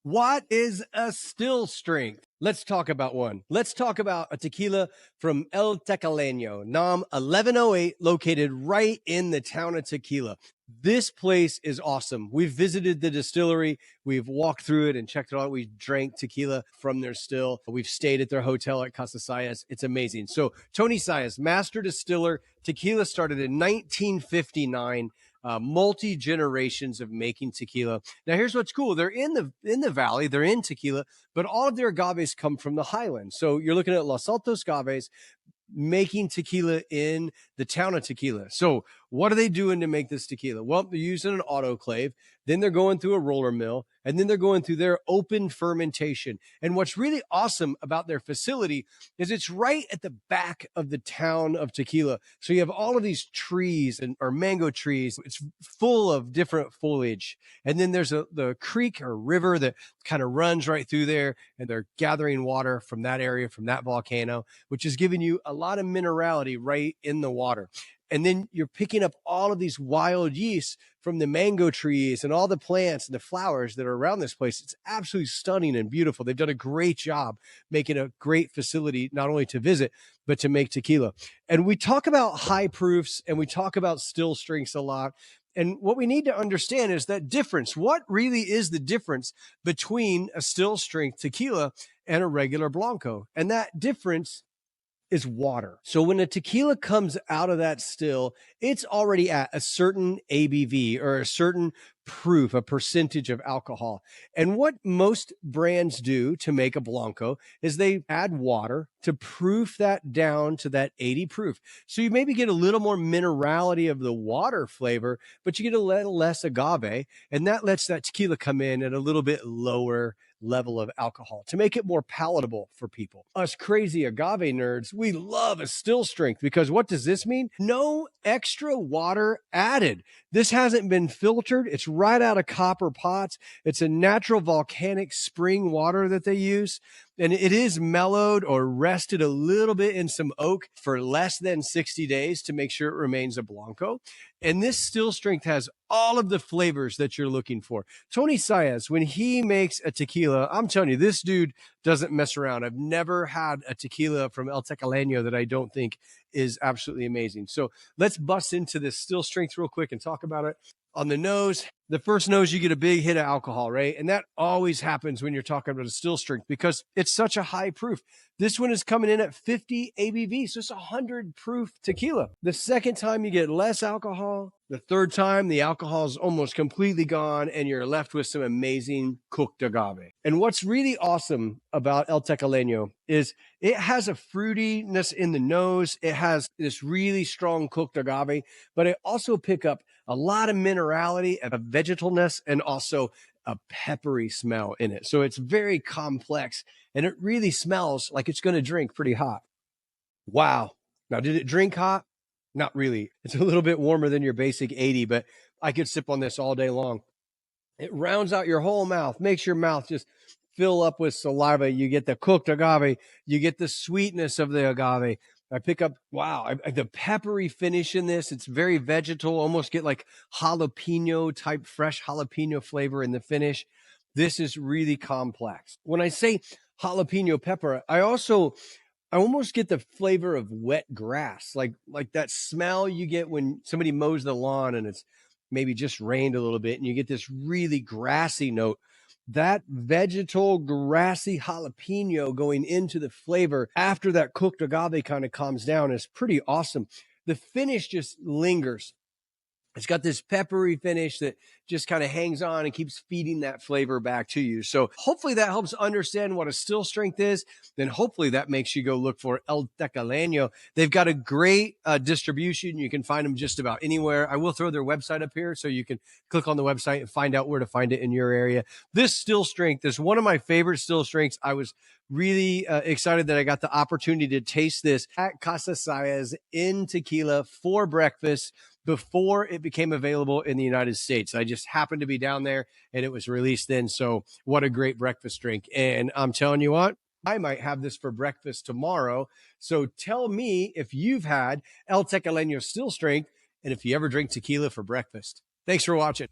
What is a still strength? Let's talk about one. Let's talk about a tequila from El Tequileño, NOM 1108, located right in the town of Tequila. This place is awesome. We've visited the distillery. We've walked through it and checked it out. We drank tequila from their still. We've stayed at their hotel at Casa Sayas. It's amazing. So Tony Sayas, master distiller. Tequila started in 1959. Multi generations of making tequila. Now, here's what's cool: they're in the valley, they're in Tequila, but all of their agaves come from the highlands. So you're looking at Los Altos agaves making tequila in the town of Tequila. So what are they doing to make this tequila? Well, they're using an autoclave, then they're going through a roller mill, and then they're going through their open fermentation. And what's really awesome about their facility is it's right at the back of the town of Tequila. So you have all of these trees or mango trees. It's full of different foliage. And then there's the creek or river that kind of runs right through there, and they're gathering water from that area, from that volcano, which is giving you a lot of minerality right in the water. And then you're picking up all of these wild yeasts from the mango trees and all the plants and the flowers that are around this place. It's absolutely stunning and beautiful. They've done a great job making a great facility, not only to visit, but to make tequila. And we talk about high proofs and we talk about still strengths a lot. And what we need to understand is that difference. What really is the difference between a still strength tequila and a regular Blanco? And that difference is water. So when a tequila comes out of that still, it's already at a certain ABV or a certain proof, a percentage of alcohol. And what most brands do to make a Blanco is they add water to proof that down to that 80 proof. So you maybe get a little more minerality of the water flavor, but you get a little less agave, and that lets that tequila come in at a little bit lower level of alcohol to make it more palatable for people. Us crazy agave nerds, we love a still strength because what does this mean? No extra water added. This hasn't been filtered. It's right out of copper pots. It's a natural volcanic spring water that they use. And it is mellowed or rested a little bit in some oak for less than 60 days to make sure it remains a Blanco. And this still strength has all of the flavors that you're looking for. Tony Sayas, when he makes a tequila, I'm telling you, this dude doesn't mess around. I've never had a tequila from El Tequileño that I don't think is absolutely amazing. So let's bust into this still strength real quick and talk about it. On the nose, the first nose, you get a big hit of alcohol, right? And that always happens when you're talking about a still strength because it's such a high proof. This one is coming in at 50 ABV, so it's 100 proof tequila. The second time, you get less alcohol. The third time, the alcohol is almost completely gone, and you're left with some amazing cooked agave. And what's really awesome about El Tequileño is it has a fruitiness in the nose. It has this really strong cooked agave, but it also pick up a lot of minerality, a vegetalness, and also a peppery smell in it. So it's very complex, and it really smells like it's going to drink pretty hot. Wow. Now, did it drink hot? Not really. It's a little bit warmer than your basic 80, but I could sip on this all day long. It rounds out your whole mouth, makes your mouth just fill up with saliva. You get the cooked agave. You get the sweetness of the agave. I pick up, the peppery finish in this. It's very vegetal, almost get like jalapeno type, fresh jalapeno flavor in the finish. This is really complex. When I say jalapeno pepper, I almost get the flavor of wet grass, like that smell you get when somebody mows the lawn and it's maybe just rained a little bit and you get this really grassy note. That vegetal, grassy jalapeno going into the flavor after that cooked agave kind of calms down is pretty awesome. The finish just lingers. It's got this peppery finish that just kind of hangs on and keeps feeding that flavor back to you. So hopefully that helps understand what a still strength is. Then hopefully that makes you go look for El Tequileño. They've got a great distribution. You can find them just about anywhere. I will throw their website up here so you can click on the website and find out where to find it in your area. This still strength is one of my favorite still strengths. I was really excited that I got the opportunity to taste this at Casa Sayas in Tequila for breakfast before it became available in the United States. I just happened to be down there and it was released then. So what a great breakfast drink. And I'm telling you what, I might have this for breakfast tomorrow. So tell me if you've had El Tequileño still strength and if you ever drink tequila for breakfast. Thanks for watching.